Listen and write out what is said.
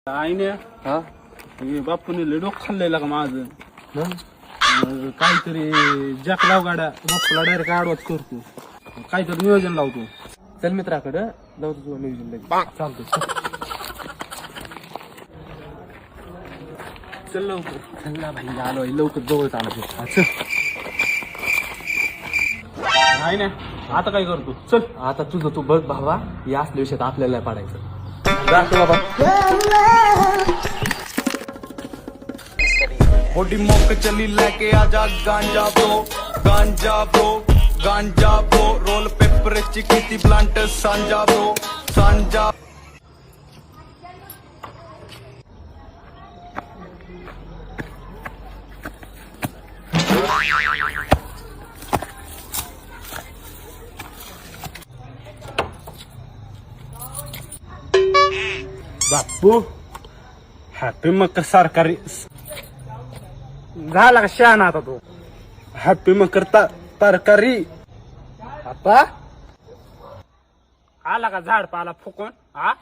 आईने हा बापूने लय डोकं खाल्लेलं का माझं. मग काहीतरी जॅक लाव गाड्या बापूला डायरेक्ट आडवाच करतो. काहीतरी नियोजन लावतो. चल मित्राकडं जाऊ तुझं नियोजन लगेच. चालतो. चल लवकर. चल ना भाई आलोय लवकर जवळ आलो. नाही ना आता काय करतो. चल आता तुझं तू बघ भावा, या असल्या विषयात आपल्याला पडायचं. जातो बाबा. होडी मोक चली लेके आजा गांजा ब्रो रोल पेपर चिकिती प्लांट सांजा ब्रो सांजा. बापू हॅपी मकर सरकारी झाला का शहाणा आता तो. हॅपी मकर तरकारी आता आला का झाड पाला फुकून. हा